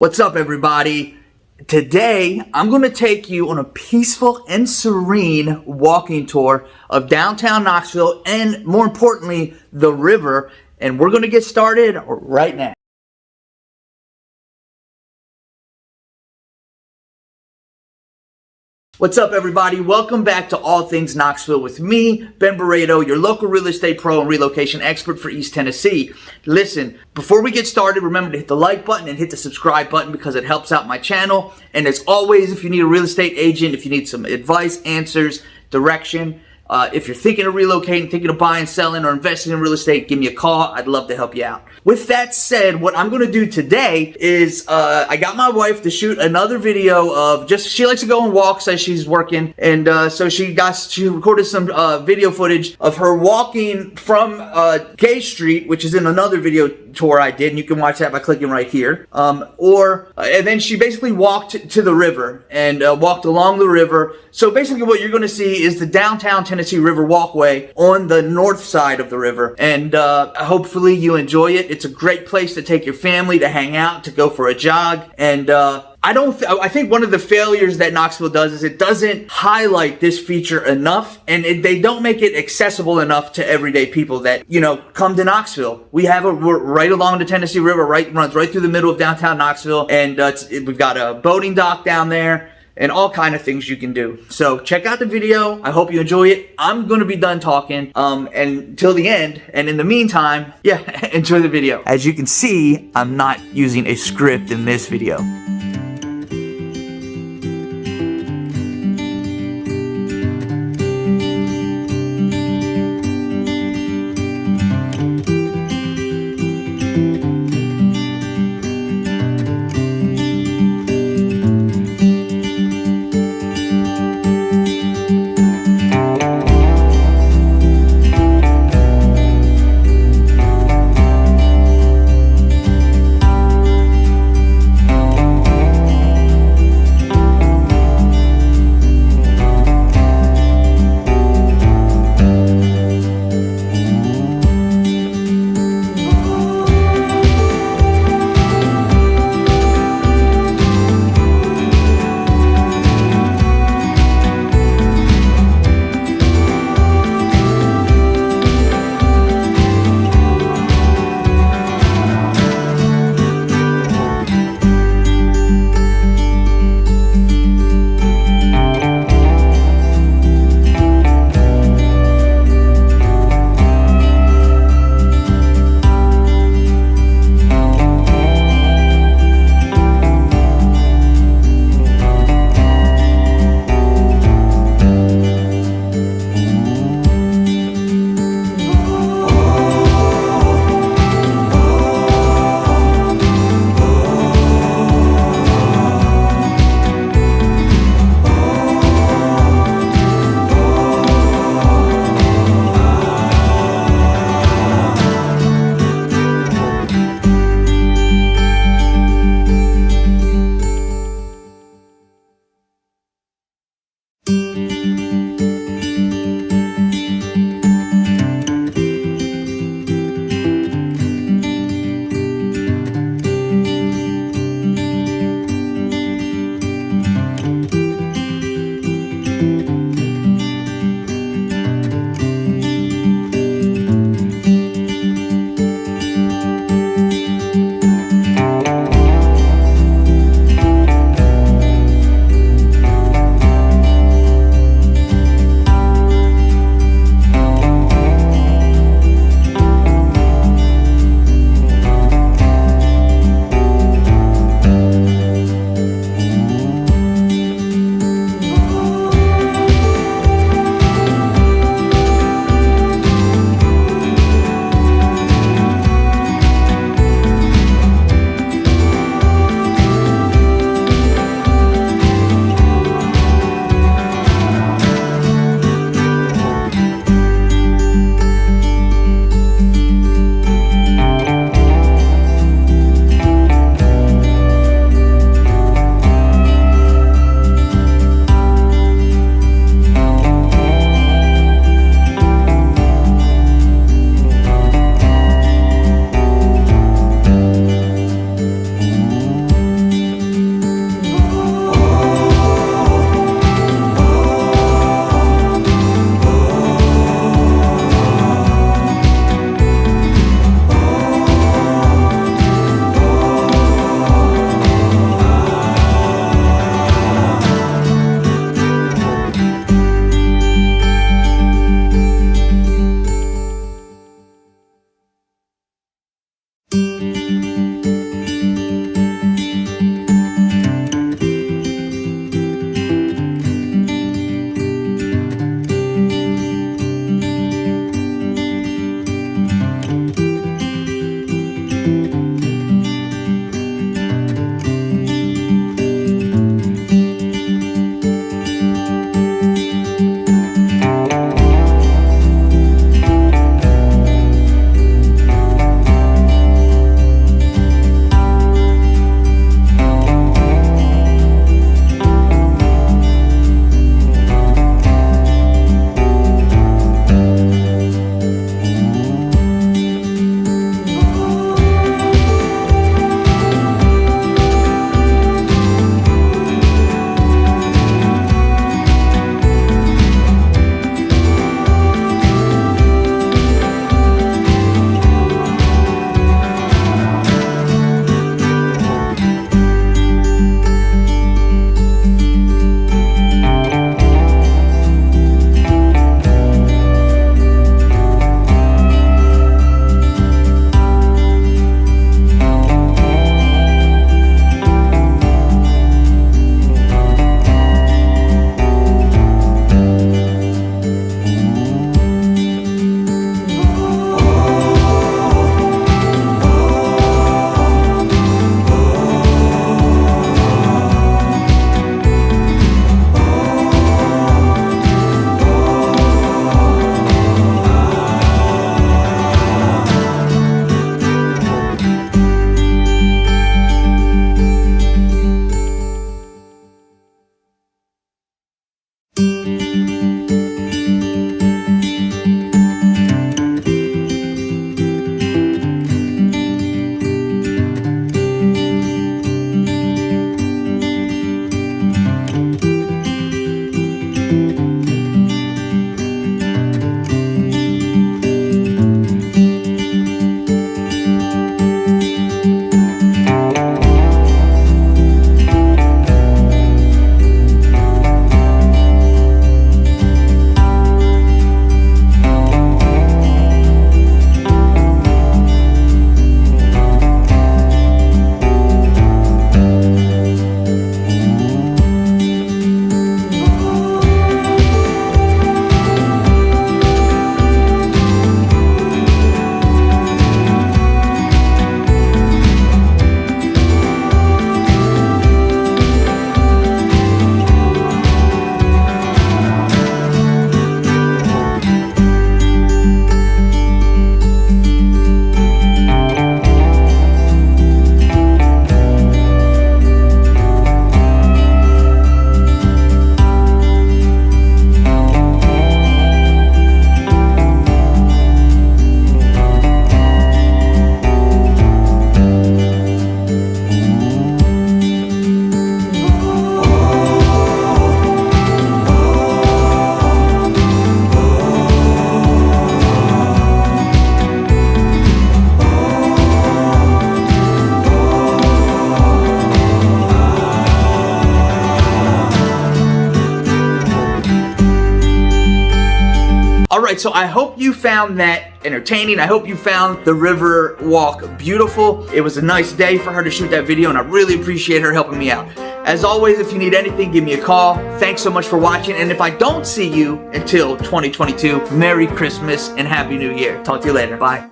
What's up, everybody? Today, I'm going to take you on a peaceful and serene walking tour of downtown Knoxville and, more importantly, the river. And we're going to get started right now. What's up, everybody? Welcome back to All Things Knoxville with me, Ben Barredo, your local real estate pro and relocation expert for East Tennessee. Listen, before we get started, remember to hit the like button and hit the subscribe button because it helps out my channel. And as always, if you need a real estate agent, if you need some advice, answers, direction, if you're thinking of relocating, thinking of buying, selling, or investing in real estate, give me a call. I'd love to help you out. With that said, what I'm going to do today is I got my wife to shoot another video of she likes to go on walks as she's working. And so she recorded some video footage of her walking from Gay Street, which is in another video tour I did. And you can watch that by clicking right here. And then she basically walked to the river and walked along the river. So basically what you're going to see is the downtown Tennessee River walkway on the north side of the river. And hopefully you enjoy it. It's a great place to take your family, to hang out, to go for a jog. And I think one of the failures that Knoxville does is it doesn't highlight this feature enough, and they don't make it accessible enough to everyday people that, come to Knoxville. We're right along the Tennessee River, runs right through the middle of downtown Knoxville, and we've got a boating dock down there and all kind of things you can do. So check out the video. I hope you enjoy it. I'm going to be done talking until the end. And in the meantime, enjoy the video. As you can see, I'm not using a script in this video. All right, so I hope you found that entertaining. I hope you found the river walk beautiful. It was a nice day for her to shoot that video, and I really appreciate her helping me out. As always, if you need anything, give me a call. Thanks so much for watching, and if I don't see you until 2022, Merry Christmas and Happy New Year. Talk to you later. Bye.